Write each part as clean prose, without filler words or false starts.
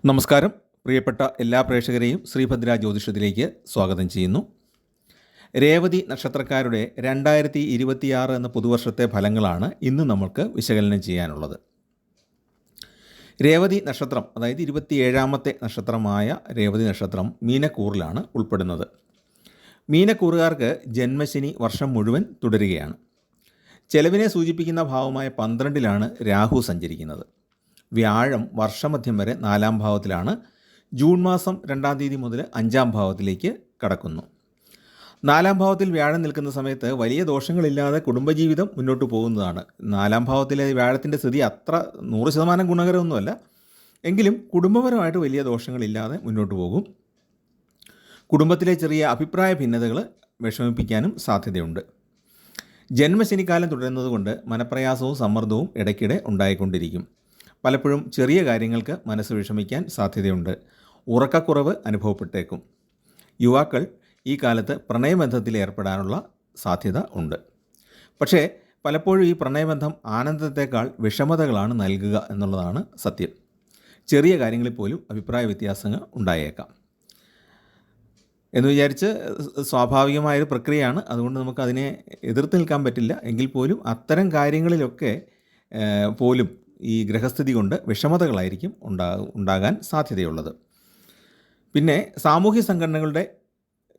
നമസ്കാരം. പ്രിയപ്പെട്ട എല്ലാ പ്രേക്ഷകരെയും ശ്രീഭദ്ര ജ്യോതിഷത്തിലേക്ക് സ്വാഗതം ചെയ്യുന്നു. രേവതി നക്ഷത്രക്കാരുടെ 2026 എന്ന പുതുവർഷത്തെ ഫലങ്ങളാണ് ഇന്ന് നമുക്ക് വിശകലനം ചെയ്യാനുള്ളത്. രേവതി നക്ഷത്രം, അതായത് 27ാമത്തെ നക്ഷത്രമായ രേവതി നക്ഷത്രം മീനക്കൂറിലാണ് ഉൾപ്പെടുന്നത്. മീനക്കൂറുകാർക്ക് ജന്മശനി വർഷം മുഴുവൻ തുടരുകയാണ്. ചെലവിനെ സൂചിപ്പിക്കുന്ന ഭാവമായ 12ലാണ് രാഹു സഞ്ചരിക്കുന്നത്. വ്യാഴം വർഷമധ്യം വരെ 4ാം ഭാവത്തിലാണ്. ജൂൺ മാസം 2-ാം തീയതി മുതൽ 5ാം ഭാവത്തിലേക്ക് കടക്കുന്നു. 4ാം ഭാവത്തിൽ വ്യാഴം നിൽക്കുന്ന സമയത്ത് വലിയ ദോഷങ്ങളില്ലാതെ കുടുംബജീവിതം മുന്നോട്ട് പോകുന്നതാണ്. 4ാം ഭാവത്തിലെ വ്യാഴത്തിൻ്റെ സ്ഥിതി അത്ര 100% ഗുണകരമൊന്നുമല്ല, എങ്കിലും കുടുംബപരമായിട്ട് വലിയ ദോഷങ്ങളില്ലാതെ മുന്നോട്ട് പോകും. കുടുംബത്തിലെ ചെറിയ അഭിപ്രായ ഭിന്നതകൾ വിഷമിപ്പിക്കാനും സാധ്യതയുണ്ട്. ജന്മശനിക്കാലം തുടരുന്നതുകൊണ്ട് മനപ്രയാസവും സമ്മർദ്ദവും ഇടയ്ക്കിടെ ഉണ്ടായിക്കൊണ്ടിരിക്കും. പലപ്പോഴും ചെറിയ കാര്യങ്ങൾക്ക് മനസ്സ് വിഷമിക്കാൻ സാധ്യതയുണ്ട്. ഉറക്കക്കുറവ് അനുഭവപ്പെട്ടേക്കും. യുവാക്കൾ ഈ കാലത്ത് പ്രണയബന്ധത്തിൽ ഏർപ്പെടാനുള്ള സാധ്യത ഉണ്ട്. പക്ഷേ പലപ്പോഴും ഈ പ്രണയബന്ധം ആനന്ദത്തെക്കാൾ വിഷമതകളാണ് നൽകുക എന്നുള്ളതാണ് സത്യം. ചെറിയ കാര്യങ്ങളിൽ പോലും അഭിപ്രായ വ്യത്യാസങ്ങൾ ഉണ്ടായേക്കാം എന്ന് വിചാരിച്ച് സ്വാഭാവികമായൊരു പ്രക്രിയയാണ്. അതുകൊണ്ട് നമുക്കതിനെ എതിർത്ത് നിൽക്കാൻ പറ്റില്ല. എങ്കിൽ പോലും അത്തരം കാര്യങ്ങളിലൊക്കെ പോലും ഈ ഗ്രഹസ്ഥിതി കൊണ്ട് വിഷമതകളായിരിക്കും ഉണ്ടാകാൻ സാധ്യതയുള്ളത്. പിന്നെ സാമൂഹ്യ സംഘടനകളുടെ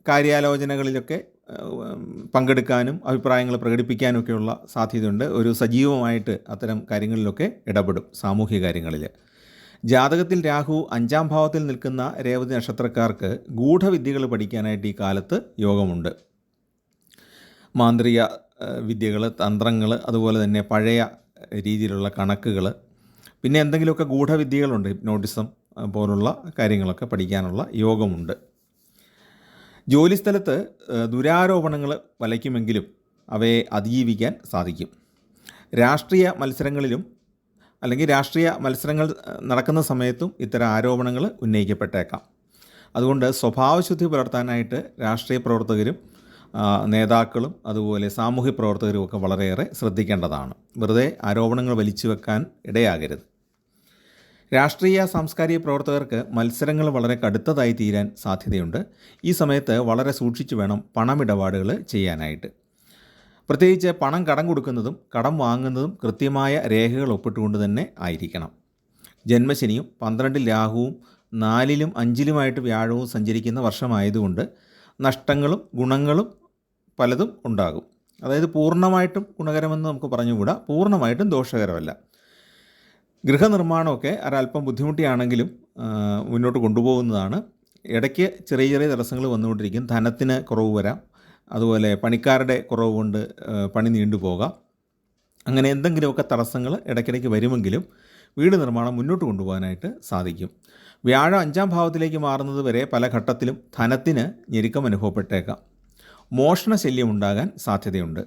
കാര്യാലോചനകളിലൊക്കെ പങ്കെടുക്കാനും അഭിപ്രായങ്ങൾ പ്രകടിപ്പിക്കാനൊക്കെയുള്ള സാധ്യതയുണ്ട്. ഒരു സജീവമായിട്ട് അത്തരം കാര്യങ്ങളിലൊക്കെ ഇടപെടും. സാമൂഹ്യ കാര്യങ്ങളിൽ ജാതകത്തിൽ രാഹു 5ാം ഭാവത്തിൽ നിൽക്കുന്ന രേവതി നക്ഷത്രക്കാർക്ക് ഗൂഢവിദ്യകൾ പഠിക്കാനായിട്ട് ഈ കാലത്ത് യോഗമുണ്ട്. മാന്ത്രിക വിദ്യകൾ, തന്ത്രങ്ങൾ, അതുപോലെ തന്നെ പഴയ രീതിയിലുള്ള കണക്കുകൾ, പിന്നെ എന്തെങ്കിലുമൊക്കെ ഗൂഢവിദ്യകളുണ്ട്, ഹിപ്നോട്ടിസം പോലുള്ള കാര്യങ്ങളൊക്കെ പഠിക്കാനുള്ള യോഗമുണ്ട്. ജോലിസ്ഥലത്ത് ദുരാരോപണങ്ങൾ വലയ്ക്കുമെങ്കിലും അവയെ അതിജീവിക്കാൻ സാധിക്കും. രാഷ്ട്രീയ മത്സരങ്ങളിലും അല്ലെങ്കിൽ രാഷ്ട്രീയ മത്സരങ്ങൾ നടക്കുന്ന സമയത്തും ഇത്തരം ആരോപണങ്ങൾ ഉന്നയിക്കപ്പെട്ടേക്കാം. അതുകൊണ്ട് സ്വഭാവശുദ്ധി പുലർത്താനായിട്ട് രാഷ്ട്രീയ പ്രവർത്തകരും നേതാക്കളും അതുപോലെ സാമൂഹ്യ പ്രവർത്തകരും ഒക്കെ വളരെയേറെ ശ്രദ്ധിക്കേണ്ടതാണ്. വെറുതെ ആരോപണങ്ങൾ വലിച്ചു വെക്കാൻ ഇടയാകരുത്. രാഷ്ട്രീയ സാംസ്കാരിക പ്രവർത്തകർക്ക് മത്സരങ്ങൾ വളരെ കടുത്തതായി തീരാൻ സാധ്യതയുണ്ട്. ഈ സമയത്ത് വളരെ സൂക്ഷിച്ചു വേണം പണമിടപാടുകൾ ചെയ്യാനായിട്ട്. പ്രത്യേകിച്ച് പണം കടം കൊടുക്കുന്നതും കടം വാങ്ങുന്നതും കൃത്യമായ രേഖകൾ ഒപ്പിട്ടുകൊണ്ട് തന്നെ ആയിരിക്കണം. ജന്മശനിയും 12ൽ രാഹുവും 4ലും 5ലുമായിട്ട് വ്യാഴവും സഞ്ചരിക്കുന്ന വർഷമായതുകൊണ്ട് നഷ്ടങ്ങളും ഗുണങ്ങളും പലതും ഉണ്ടാകും. അതായത് പൂർണ്ണമായിട്ടും ഗുണകരമെന്ന് നമുക്ക് പറഞ്ഞുകൂടാ, പൂർണ്ണമായിട്ടും ദോഷകരമല്ല. ഗൃഹനിർമ്മാണമൊക്കെ ഒരല്പം ബുദ്ധിമുട്ടിയാണെങ്കിലും മുന്നോട്ട് കൊണ്ടുപോകുന്നതാണ്. ഇടയ്ക്ക് ചെറിയ ചെറിയ തടസ്സങ്ങൾ വന്നുകൊണ്ടിരിക്കും. ധനത്തിന് കുറവ് വരാം, അതുപോലെ പണിക്കാരുടെ കുറവ് കൊണ്ട് പണി നീണ്ടുപോകാം. അങ്ങനെ എന്തെങ്കിലുമൊക്കെ തടസ്സങ്ങൾ ഇടയ്ക്കിടയ്ക്ക് വരുമെങ്കിലും വീട് നിർമ്മാണം മുന്നോട്ട് കൊണ്ടുപോകാനായിട്ട് സാധിക്കും. വ്യാഴം 5ാം ഭാവത്തിലേക്ക് മാറുന്നത് വരെ പല ഘട്ടത്തിലും ധനത്തിന് ഞെരുക്കം അനുഭവപ്പെട്ടേക്കാം. മോഷണശല്യം ഉണ്ടാകാൻ സാധ്യതയുണ്ട്.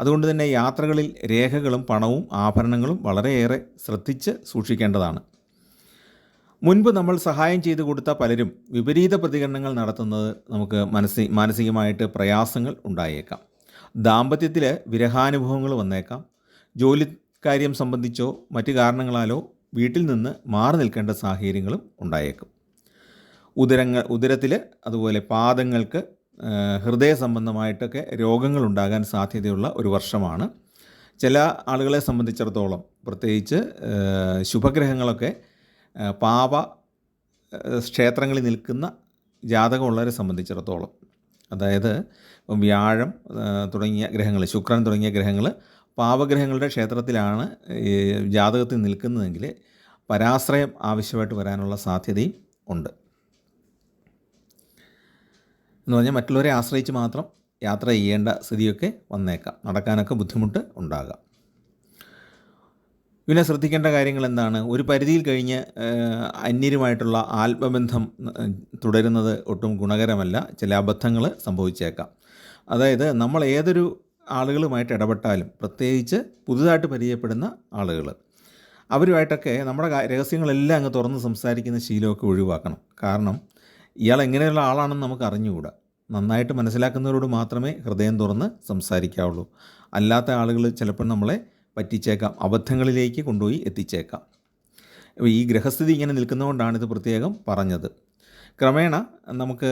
അതുകൊണ്ട് തന്നെ യാത്രകളിൽ രേഖകളും പണവും ആഭരണങ്ങളും വളരെയേറെ ശ്രദ്ധിച്ച് സൂക്ഷിക്കേണ്ടതാണ്. മുൻപ് നമ്മൾ സഹായം ചെയ്തു കൊടുത്ത പലരും വിപരീത പ്രതികരണങ്ങൾ നടത്തുന്നത് നമുക്ക് മാനസികമായിട്ട് പ്രയാസങ്ങൾ ഉണ്ടായേക്കാം. ദാമ്പത്യത്തിൽ വിരഹാനുഭവങ്ങൾ വന്നേക്കാം. ജോലിക്കാര്യം സംബന്ധിച്ചോ മറ്റു കാരണങ്ങളാലോ വീട്ടിൽ നിന്ന് മാറി നിൽക്കേണ്ട സാഹചര്യങ്ങളും ഉണ്ടായേക്കും. ഉദരത്തിൽ അതുപോലെ പാദങ്ങൾക്ക് ഹൃദയ സംബന്ധമായിട്ടൊക്കെ രോഗങ്ങൾ ഉണ്ടാകാൻ സാധ്യതയുള്ള ഒരു വർഷമാണ്. ചില ആളുകളെ സംബന്ധിച്ചിടത്തോളം, പ്രത്യേകിച്ച് ശുഭഗ്രഹങ്ങളൊക്കെ പാപ ക്ഷേത്രങ്ങളിൽ നിൽക്കുന്ന ജാതകമുള്ളവരെ സംബന്ധിച്ചിടത്തോളം, അതായത് വ്യാഴം തുടങ്ങിയ ഗ്രഹങ്ങൾ, ശുക്രൻ തുടങ്ങിയ ഗ്രഹങ്ങൾ പാപഗ്രഹങ്ങളുടെ ക്ഷേത്രത്തിലാണ് ജാതകത്തിൽ നിൽക്കുന്നതെങ്കിൽ പരാശ്രയം ആവശ്യമായിട്ട് വരാനുള്ള സാധ്യതയും ഉണ്ട്. എന്ന് പറഞ്ഞാൽ മറ്റുള്ളവരെ ആശ്രയിച്ച് മാത്രം യാത്ര ചെയ്യേണ്ട സ്ഥിതിയൊക്കെ വന്നേക്കാം. നടക്കാനൊക്കെ ബുദ്ധിമുട്ട് ഉണ്ടാകാം. പിന്നെ ശ്രദ്ധിക്കേണ്ട കാര്യങ്ങൾ എന്താണ്? ഒരു പരിധിയിൽ കഴിഞ്ഞ് അന്യരുമായിട്ടുള്ള ആത്മബന്ധം തുടരുന്നത് ഒട്ടും ഗുണകരമല്ല. ചില അബദ്ധങ്ങൾ സംഭവിച്ചേക്കാം. അതായത് നമ്മൾ ഏതൊരു ആളുകളുമായിട്ട് ഇടപെട്ടാലും, പ്രത്യേകിച്ച് പുതുതായിട്ട് പരിചയപ്പെടുന്ന ആളുകൾ, അവരുമായിട്ടൊക്കെ നമ്മുടെ രഹസ്യങ്ങളെല്ലാം അങ്ങ് തുറന്ന് സംസാരിക്കുന്ന ശീലമൊക്കെ ഒഴിവാക്കണം. കാരണം ഇയാൾ എങ്ങനെയുള്ള ആളാണെന്ന് നമുക്ക് അറിഞ്ഞുകൂടാ. നന്നായിട്ട് മനസ്സിലാക്കുന്നവരോട് മാത്രമേ ഹൃദയം തുറന്ന് സംസാരിക്കാവുള്ളൂ. അല്ലാത്ത ആളുകൾ ചിലപ്പോൾ നമ്മളെ പറ്റിച്ചേക്കാം, അബദ്ധങ്ങളിലേക്ക് കൊണ്ടുപോയി എത്തിച്ചേക്കാം. ഈ ഗ്രഹസ്ഥിതി ഇങ്ങനെ നിൽക്കുന്നതുകൊണ്ടാണ് ഇത് പ്രത്യേകം പറഞ്ഞത്. ക്രമേണ നമുക്ക്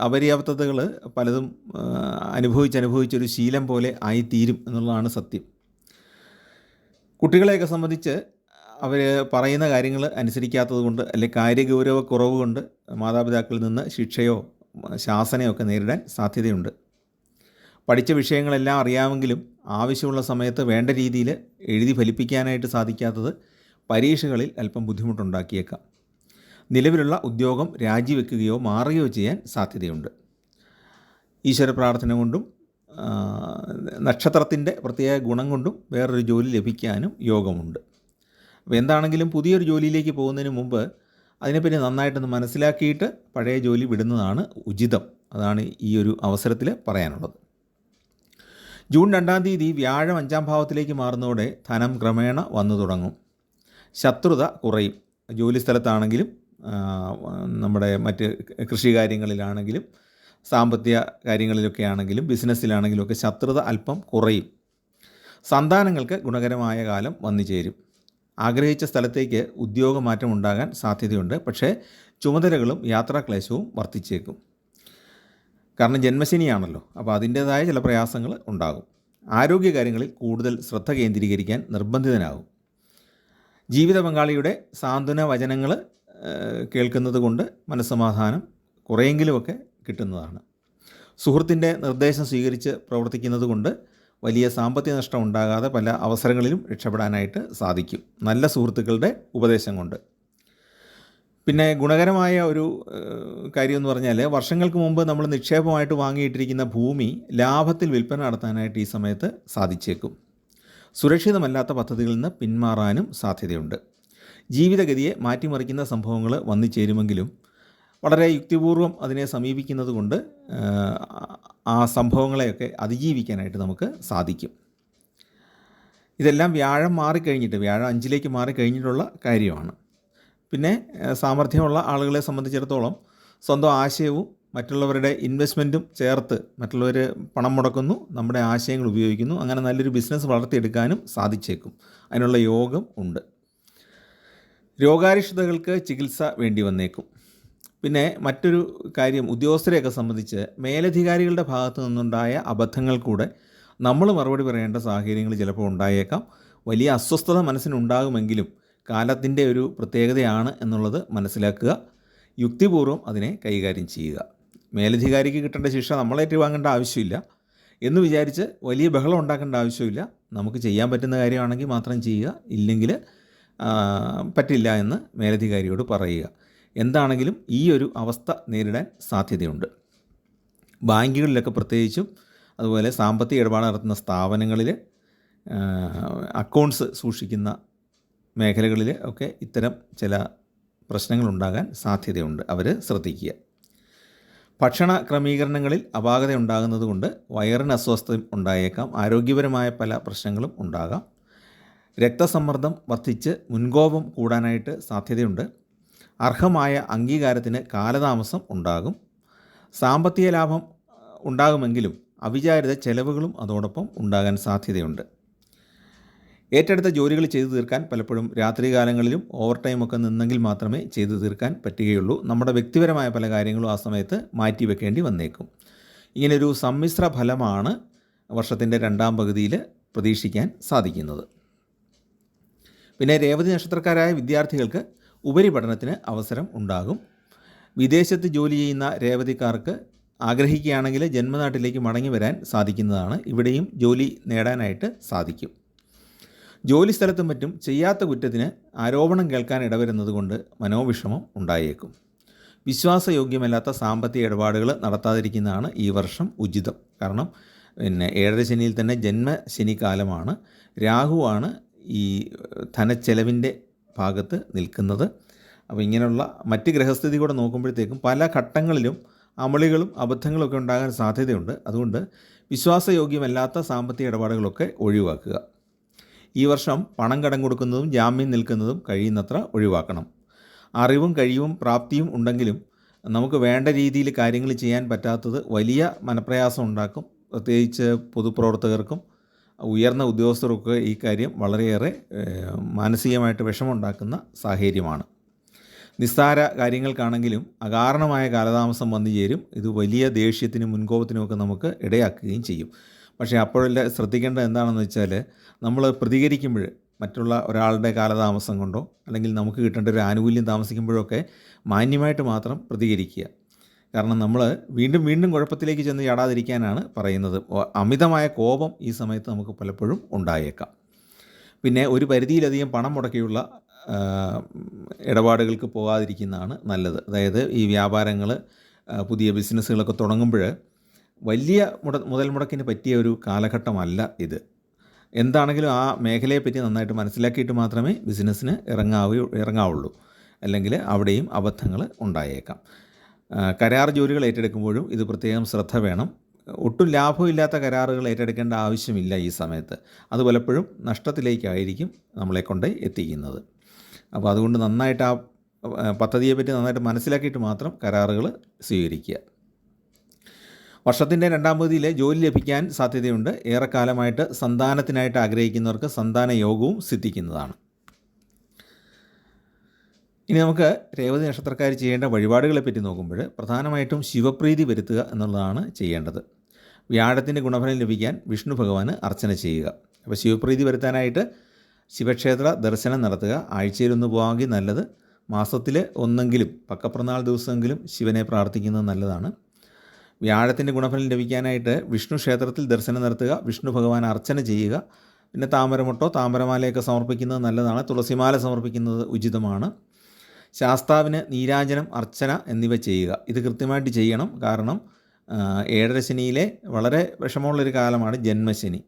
അപര്യാപ്തതകൾ പലതും അനുഭവിച്ചൊരു ശീലം പോലെ ആയിത്തീരും എന്നുള്ളതാണ് സത്യം. കുട്ടികളെയൊക്കെ സംബന്ധിച്ച് അവർ പറയുന്ന കാര്യങ്ങൾ അനുസരിക്കാത്തത് കൊണ്ട്, അല്ലെങ്കിൽ കാര്യഗൗരവക്കുറവ് കൊണ്ട് മാതാപിതാക്കളിൽ നിന്ന് ശിക്ഷയോ ശാസനയോ ഒക്കെ നേരിടാൻ സാധ്യതയുണ്ട്. പഠിച്ച വിഷയങ്ങളെല്ലാം അറിയാമെങ്കിലും ആവശ്യമുള്ള സമയത്ത് വേണ്ട രീതിയിൽ എഴുതി ഫലിപ്പിക്കാനായിട്ട് സാധിക്കാത്തത് പരീക്ഷകളിൽ അല്പം ബുദ്ധിമുട്ടുണ്ടാക്കിയേക്കാം. നിലവിലുള്ള ഉദ്യോഗം രാജിവെക്കുകയോ മാറുകയോ ചെയ്യാൻ സാധ്യതയുണ്ട്. ഈശ്വര പ്രാർത്ഥന കൊണ്ടും നക്ഷത്രത്തിൻ്റെ പ്രത്യേക ഗുണം കൊണ്ടും വേറൊരു ജോലി ലഭിക്കാനും യോഗമുണ്ട്. അപ്പോൾ എന്താണെങ്കിലും പുതിയൊരു ജോലിയിലേക്ക് പോകുന്നതിന് മുമ്പ് അതിനെപ്പറ്റി നന്നായിട്ടൊന്ന് മനസ്സിലാക്കിയിട്ട് പഴയ ജോലി വിടുന്നതാണ് ഉചിതം. അതാണ് ഈ ഒരു അവസരത്തിൽ പറയാനുള്ളത്. ജൂൺ 2-ാം തീയതി വ്യാഴം 5-ാം ഭാവത്തിലേക്ക് മാറുന്നതോടെ ധനം ക്രമേണ വന്നു തുടങ്ങും. ശത്രുത കുറയും. ജോലിസ്ഥലത്താണെങ്കിലും നമ്മുടെ മറ്റ് കൃഷി കാര്യങ്ങളിലാണെങ്കിലും സാമ്പത്തിക കാര്യങ്ങളിലൊക്കെ ആണെങ്കിലും ബിസിനസ്സിലാണെങ്കിലും ഒക്കെ ശത്രുത അല്പം കുറയും. സന്താനങ്ങൾക്ക് ഗുണകരമായ കാലം വന്നു ചേരും. ആഗ്രഹിച്ച സ്ഥലത്തേക്ക് ഉദ്യോഗമാറ്റം ഉണ്ടാകാൻ സാധ്യതയുണ്ട്. പക്ഷേ ചുമതലകളും യാത്രാക്ലേശവും വർദ്ധിച്ചേക്കും. കാരണം ജന്മശനിയാണല്ലോ, അപ്പോൾ അതിൻ്റേതായ ചില പ്രയാസങ്ങൾ ഉണ്ടാകും. ആരോഗ്യകാര്യങ്ങളിൽ കൂടുതൽ ശ്രദ്ധ കേന്ദ്രീകരിക്കാൻ നിർബന്ധിതനാകും. ജീവിത പങ്കാളിയുടെ സാന്ത്വന വചനങ്ങൾ കേൾക്കുന്നത് കൊണ്ട് മനസ്സമാധാനം കുറേയെങ്കിലുമൊക്കെ കിട്ടുന്നതാണ്. സുഹൃത്തിൻ്റെ നിർദ്ദേശം സ്വീകരിച്ച് പ്രവർത്തിക്കുന്നത് കൊണ്ട് വലിയ സാമ്പത്തിക നഷ്ടം ഉണ്ടാകാതെ പല അവസരങ്ങളിലും രക്ഷപ്പെടാനായിട്ട് സാധിക്കും, നല്ല സുഹൃത്തുക്കളുടെ ഉപദേശം കൊണ്ട്. പിന്നെ ഗുണകരമായ ഒരു കാര്യമെന്ന് പറഞ്ഞാൽ, വർഷങ്ങൾക്ക് മുമ്പ് നമ്മൾ നിക്ഷേപമായിട്ട് വാങ്ങിയിട്ടിരിക്കുന്ന ഭൂമി ലാഭത്തിൽ വിൽപ്പന നടത്താനായിട്ട് ഈ സമയത്ത് സാധിച്ചേക്കും. സുരക്ഷിതമല്ലാത്ത പദ്ധതികളിൽ നിന്ന് പിന്മാറാനും സാധ്യതയുണ്ട്. ജീവിതഗതിയെ മാറ്റിമറിക്കുന്ന സംഭവങ്ങൾ വന്നു ചേരുമെങ്കിലും വളരെ യുക്തിപൂർവ്വം അതിനെ സമീപിക്കുന്നത് കൊണ്ട് ആ സംഭവങ്ങളെയൊക്കെ അതിജീവിക്കാനായിട്ട് നമുക്ക് സാധിക്കും. ഇതെല്ലാം വ്യാഴം മാറിക്കഴിഞ്ഞിട്ട്, വ്യാഴം 5-ലേക്ക് മാറിക്കഴിഞ്ഞിട്ടുള്ള കാര്യമാണ്. പിന്നെ സാമർഥ്യമുള്ള ആളുകളെ സംബന്ധിച്ചിടത്തോളം സ്വന്തം ആശയവും മറ്റുള്ളവരുടെ ഇൻവെസ്റ്റ്മെൻറ്റും ചേർത്ത് മറ്റുള്ളവർ പണം മുടക്കുന്നു, നമ്മുടെ ആശയങ്ങൾ ഉപയോഗിക്കുന്നു, അങ്ങനെ നല്ലൊരു ബിസിനസ് വളർത്തിയെടുക്കാനും സാധിച്ചേക്കും. അതിനുള്ള യോഗം ഉണ്ട്. രോഗാരിഷ്ടതകൾക്ക് ചികിത്സ വേണ്ടി വന്നേക്കും. പിന്നെ മറ്റൊരു കാര്യം, ഉദ്യോഗസ്ഥരെയൊക്കെ സംബന്ധിച്ച് മേലധികാരികളുടെ ഭാഗത്തു നിന്നുണ്ടായ അബദ്ധങ്ങൾ കൂടെ നമ്മൾ മറുപടി പറയേണ്ട സാഹചര്യങ്ങൾ ചിലപ്പോൾ ഉണ്ടായേക്കാം. വലിയ അസ്വസ്ഥത മനസ്സിനുണ്ടാകുമെങ്കിലും കാലത്തിൻ്റെ ഒരു പ്രത്യേകതയാണ് എന്നുള്ളത് മനസ്സിലാക്കുക. യുക്തിപൂർവ്വം അതിനെ കൈകാര്യം ചെയ്യുക. മേലധികാരിക്ക് കിട്ടേണ്ട ശിക്ഷ നമ്മളേറ്റ് വാങ്ങേണ്ട ആവശ്യമില്ല എന്ന് വിചാരിച്ച് വലിയ ബഹളം ഉണ്ടാക്കേണ്ട ആവശ്യമില്ല. നമുക്ക് ചെയ്യാൻ പറ്റുന്ന കാര്യമാണെങ്കിൽ മാത്രം ചെയ്യുക, ഇല്ലെങ്കിൽ പറ്റില്ല എന്ന് മേലധികാരിയോട് പറയുക. എന്താണെങ്കിലും ഈ ഒരു അവസ്ഥ നേരിടാൻ സാധ്യതയുണ്ട്. ബാങ്കുകളിലൊക്കെ പ്രത്യേകിച്ചും, അതുപോലെ സാമ്പത്തിക ഇടപാട് നടത്തുന്ന സ്ഥാപനങ്ങളിൽ, അക്കൗണ്ട്സ് സൂക്ഷിക്കുന്ന മേഖലകളിൽ ഒക്കെ ഇത്തരം ചില പ്രശ്നങ്ങളുണ്ടാകാൻ സാധ്യതയുണ്ട്. അവർ ശ്രദ്ധിക്കുക. ഭക്ഷണ ക്രമീകരണങ്ങളിൽ അപാകത ഉണ്ടാകുന്നത് കൊണ്ട് വയറിന് അസ്വസ്ഥത ഉണ്ടായേക്കാം. ആരോഗ്യപരമായ പല പ്രശ്നങ്ങളും ഉണ്ടാകാം. രക്തസമ്മർദ്ദം വർദ്ധിച്ച് മുൻകോപം കൂടാനായിട്ട് സാധ്യതയുണ്ട്. അർഹമായ അംഗീകാരത്തിന് കാലതാമസം ഉണ്ടാകും. സാമ്പത്തിക ലാഭം ഉണ്ടാകുമെങ്കിലും അവിചാരിത ചെലവുകളും അതോടൊപ്പം ഉണ്ടാകാൻ സാധ്യതയുണ്ട്. ഏറ്റെടുത്ത ജോലികൾ ചെയ്തു തീർക്കാൻ പലപ്പോഴും രാത്രികാലങ്ങളിലും ഓവർ ടൈമൊക്കെ നിന്നെങ്കിൽ മാത്രമേ ചെയ്തു തീർക്കാൻ പറ്റുകയുള്ളൂ. നമ്മുടെ വ്യക്തിപരമായ പല കാര്യങ്ങളും ആ സമയത്ത് മാറ്റിവെക്കേണ്ടി വന്നേക്കും. ഇങ്ങനൊരു സമ്മിശ്ര ഫലമാണ് വർഷത്തിൻ്റെ 2-ാം പകുതിയിൽ പ്രതീക്ഷിക്കാൻ സാധിക്കുന്നത്. പിന്നെ രേവതി നക്ഷത്രക്കാരായ വിദ്യാർത്ഥികൾക്ക് ഉപരിപഠനത്തിന് അവസരം ഉണ്ടാകും. വിദേശത്ത് ജോലി ചെയ്യുന്ന രേവതിക്കാർക്ക് ആഗ്രഹിക്കുകയാണെങ്കിൽ ജന്മനാട്ടിലേക്ക് മടങ്ങി വരാൻ സാധിക്കുന്നതാണ്. ഇവിടെയും ജോലി നേടാനായിട്ട് സാധിക്കും. ജോലി സ്ഥലത്തും മറ്റും ചെയ്യാത്ത കുറ്റത്തിന് ആരോപണം കേൾക്കാൻ ഇടവരുന്നത് കൊണ്ട് മനോവിഷമം ഉണ്ടായേക്കും. വിശ്വാസയോഗ്യമല്ലാത്ത സാമ്പത്തിക ഇടപാടുകൾ നടത്താതിരിക്കുന്നതാണ് ഈ വർഷം ഉചിതം. കാരണം 7ാം ശനിയിൽ തന്നെ ജന്മശനി കാലമാണ്. രാഹുവാണ് ഈ ധനച്ചെലവിൻ്റെ ഭാഗത്ത് നിൽക്കുന്നത്. അപ്പോൾ ഇങ്ങനെയുള്ള മറ്റ് ഗ്രഹസ്ഥിതി കൂടെ നോക്കുമ്പോഴത്തേക്കും പല ഘട്ടങ്ങളിലും അമളികളും അബദ്ധങ്ങളൊക്കെ ഉണ്ടാകാൻ സാധ്യതയുണ്ട്. അതുകൊണ്ട് വിശ്വാസയോഗ്യമല്ലാത്ത സാമ്പത്തിക ഇടപാടുകളൊക്കെ ഒഴിവാക്കുക. ഈ വർഷം പണം കടം കൊടുക്കുന്നതും ജാമ്യം നിൽക്കുന്നതും കഴിയുന്നത്ര ഒഴിവാക്കണം. അറിവും കഴിവും പ്രാപ്തിയും ഉണ്ടെങ്കിലും നമുക്ക് വേണ്ട രീതിയിൽ കാര്യങ്ങൾ ചെയ്യാൻ പറ്റാത്തത് വലിയ മനപ്രയാസം ഉണ്ടാക്കും. പ്രത്യേകിച്ച് പൊതുപ്രവർത്തകർക്കും ഉയർന്ന ഉദ്യോഗസ്ഥർക്കൊക്കെ ഈ കാര്യം വളരെയേറെ മാനസികമായിട്ട് വിഷമമുണ്ടാക്കുന്ന സാഹചര്യമാണ്. നിസ്സാര കാര്യങ്ങൾക്കാണെങ്കിലും അകാരണമായ കാലതാമസം വന്നു ചേരും. ഇത് വലിയ ദേഷ്യത്തിനും മുൻകോപത്തിനുമൊക്കെ നമുക്ക് ഇടയാക്കുകയും ചെയ്യും. പക്ഷേ അപ്പോഴെല്ലാം ശ്രദ്ധിക്കേണ്ടത് എന്താണെന്ന് വെച്ചാൽ, നമ്മൾ പ്രതികരിക്കുമ്പോൾ മറ്റുള്ള ഒരാളുടെ കാലതാമസം കൊണ്ടോ അല്ലെങ്കിൽ നമുക്ക് കിട്ടേണ്ട ഒരു ആനുകൂല്യം താമസിക്കുമ്പോഴൊക്കെ മാന്യമായിട്ട് മാത്രം പ്രതികരിക്കുക. കാരണം നമ്മൾ വീണ്ടും വീണ്ടും കുഴപ്പത്തിലേക്ക് ചെന്ന് ചാടാതിരിക്കാനാണ് പറയുന്നത്. അമിതമായ കോപം ഈ സമയത്ത് നമുക്ക് പലപ്പോഴും ഉണ്ടായേക്കാം. പിന്നെ ഒരു പരിധിയിലധികം പണം മുടക്കിയുള്ള ഇടപാടുകൾക്ക് പോകാതിരിക്കുന്നതാണ് നല്ലത്. അതായത് ഈ വ്യാപാരങ്ങൾ, പുതിയ ബിസിനസ്സുകളൊക്കെ തുടങ്ങുമ്പോൾ വലിയ മുതൽ മുടക്കിന് പറ്റിയ ഒരു കാലഘട്ടമല്ല ഇത്. എന്താണെങ്കിലും ആ മേഖലയെപ്പറ്റി നന്നായിട്ട് മനസ്സിലാക്കിയിട്ട് മാത്രമേ ബിസിനസ്സിന് ഇറങ്ങാവുള്ളൂ. അല്ലെങ്കിൽ അവിടെയും അബദ്ധങ്ങൾ ഉണ്ടായേക്കാം. കരാർ ജോലികൾ ഏറ്റെടുക്കുമ്പോഴും ഇത് പ്രത്യേകം ശ്രദ്ധ വേണം. ഒട്ടും ലാഭമില്ലാത്ത കരാറുകൾ ഏറ്റെടുക്കേണ്ട ആവശ്യമില്ല ഈ സമയത്ത്. അത് പലപ്പോഴും നഷ്ടത്തിലേക്കായിരിക്കും നമ്മളെ കൊണ്ട് എത്തിക്കുന്നത്. അപ്പോൾ അതുകൊണ്ട് നന്നായിട്ട് ആ പദ്ധതിയെപ്പറ്റി നന്നായിട്ട് മനസ്സിലാക്കിയിട്ട് മാത്രം കരാറുകൾ സ്വീകരിക്കുക. വർഷത്തിൻ്റെ 2ാം പകുതിയിൽ ജോലി ലഭിക്കാൻ സാധ്യതയുണ്ട്. ഏറെക്കാലമായിട്ട് സന്താനത്തിനായിട്ട് ആഗ്രഹിക്കുന്നവർക്ക് സന്താന യോഗവും സിദ്ധിക്കുന്നതാണ്. ഇനി നമുക്ക് രേവതി നക്ഷത്രക്കാർ ചെയ്യേണ്ട വഴിപാടുകളെപ്പറ്റി നോക്കുമ്പോൾ പ്രധാനമായിട്ടും ശിവപ്രീതി വരുത്തുക എന്നുള്ളതാണ് ചെയ്യേണ്ടത്. വ്യാഴത്തിൻ്റെ ഗുണഫലം ലഭിക്കാൻ വിഷ്ണു ഭഗവാന് അർച്ചന ചെയ്യുക. അപ്പോൾ ശിവപ്രീതി വരുത്താനായിട്ട് ശിവക്ഷേത്ര ദർശനം നടത്തുക. ആഴ്ചയിലൊന്ന് പോകാമെങ്കിൽ നല്ലത്. മാസത്തിൽ ഒന്നെങ്കിലും പക്കപ്പിറന്നാൾ ദിവസമെങ്കിലും ശിവനെ പ്രാർത്ഥിക്കുന്നത് നല്ലതാണ്. വ്യാഴത്തിൻ്റെ ഗുണഫലം ലഭിക്കാനായിട്ട് വിഷ്ണു ക്ഷേത്രത്തിൽ ദർശനം നടത്തുക, വിഷ്ണു ഭഗവാൻ അർച്ചന ചെയ്യുക. പിന്നെ താമരമുട്ടോ താമരമാലയൊക്കെ സമർപ്പിക്കുന്നത് നല്ലതാണ്. തുളസിമാല സമർപ്പിക്കുന്നത് ഉചിതമാണ്. ശാസ്താവിന് നീരാജനം, അർച്ചന എന്നിവ ചെയ്യുക. ഇത് കൃത്യമായിട്ട് ചെയ്യണം. കാരണം 7ാം ശനിയിലെ വളരെ വിഷമമുള്ളൊരു കാലമാണ് ജന്മശനി.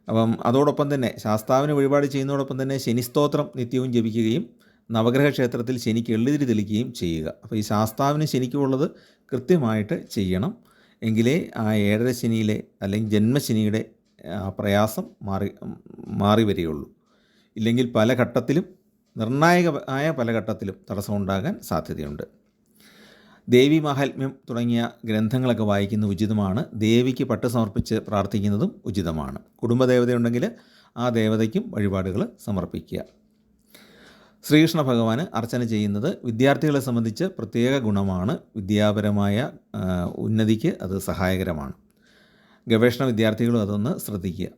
അപ്പം അതോടൊപ്പം തന്നെ ശാസ്താവിന് വഴിപാട് ചെയ്യുന്നതോടൊപ്പം തന്നെ ശനിസ്തോത്രം നിത്യവും ജപിക്കുകയും നവഗ്രഹ ക്ഷേത്രത്തിൽ ശനിക്ക് എള്ളുതിരി തെളിക്കുകയും ചെയ്യുക. അപ്പോൾ ഈ ശാസ്താവിന് ശനിക്കുമുള്ളത് കൃത്യമായിട്ട് ചെയ്യണം. എങ്കിലേ ആ 7ാം ശനിയിലെ അല്ലെങ്കിൽ ജന്മശനിയുടെ പ്രയാസം മാറി വരികയുള്ളൂ. ഇല്ലെങ്കിൽ പല ഘട്ടത്തിലും നിർണായകമായ പല ഘട്ടത്തിലും തടസ്സമുണ്ടാകാൻ സാധ്യതയുണ്ട്. ദേവി മാഹാത്മ്യം തുടങ്ങിയ ഗ്രന്ഥങ്ങളൊക്കെ വായിക്കുന്നത് ഉചിതമാണ്. ദേവിക്ക് പട്ട് സമർപ്പിച്ച് പ്രാർത്ഥിക്കുന്നതും ഉചിതമാണ്. കുടുംബദേവതയുണ്ടെങ്കിൽ ആ ദേവതയ്ക്കും വഴിപാടുകൾ സമർപ്പിക്കുക. ശ്രീകൃഷ്ണ ഭഗവാന് അർച്ചന ചെയ്യുന്നത് വിദ്യാർത്ഥികളെ സംബന്ധിച്ച് പ്രത്യേക ഗുണമാണ്. വിദ്യാപരമായ ഉന്നതിക്ക് അത് സഹായകരമാണ്. ഗവേഷണ വിദ്യാർത്ഥികളും അതൊന്ന് ശ്രദ്ധിക്കുക.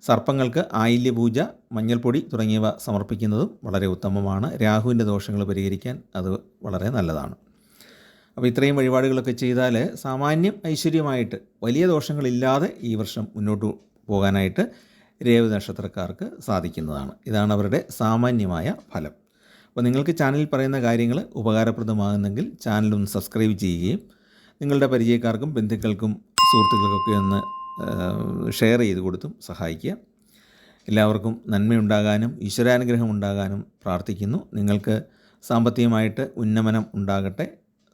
സർപ്പങ്ങൾക്ക് ആയില്യപൂജ, മഞ്ഞൾപ്പൊടി തുടങ്ങിയവ സമർപ്പിക്കുന്നതും വളരെ ഉത്തമമാണ്. രാഹുവിൻ്റെ ദോഷങ്ങൾ പരിഹരിക്കാൻ അത് വളരെ നല്ലതാണ്. അപ്പോൾ ഇത്രയും വഴിപാടുകളൊക്കെ ചെയ്താൽ സാമാന്യം ഐശ്വര്യമായിട്ട് വലിയ ദോഷങ്ങളില്ലാതെ ഈ വർഷം മുന്നോട്ട് പോകാനായിട്ട് രേവതി നക്ഷത്രക്കാർക്ക് സാധിക്കുന്നതാണ്. ഇതാണ് അവരുടെ സാമാന്യമായ ഫലം. അപ്പോൾ നിങ്ങൾക്ക് ചാനലിൽ പറയുന്ന കാര്യങ്ങൾ ഉപകാരപ്രദമാകുന്നെങ്കിൽ ചാനലൊന്ന് സബ്സ്ക്രൈബ് ചെയ്യുകയും നിങ്ങളുടെ പരിചയക്കാർക്കും ബന്ധുക്കൾക്കും സുഹൃത്തുക്കൾക്കൊക്കെ ഒന്ന് ഷെയർ ചെയ്ത് കൊടുത്തും സഹായിക്കുക. എല്ലാവർക്കും നന്മയുണ്ടാകാനും ഈശ്വരാനുഗ്രഹം ഉണ്ടാകാനും പ്രാർത്ഥിക്കുന്നു. നിങ്ങൾക്ക് സാമ്പത്തികമായിട്ട് ഉന്നമനം ഉണ്ടാകട്ടെ,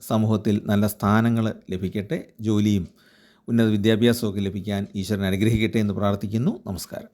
സമൂഹത്തിൽ നല്ല സ്ഥാനങ്ങൾ ലഭിക്കട്ടെ, ജോലിയും ഉന്നത വിദ്യാഭ്യാസമൊക്കെ ലഭിക്കാൻ ഈശ്വരൻ അനുഗ്രഹിക്കട്ടെ എന്ന് പ്രാർത്ഥിക്കുന്നു. നമസ്കാരം.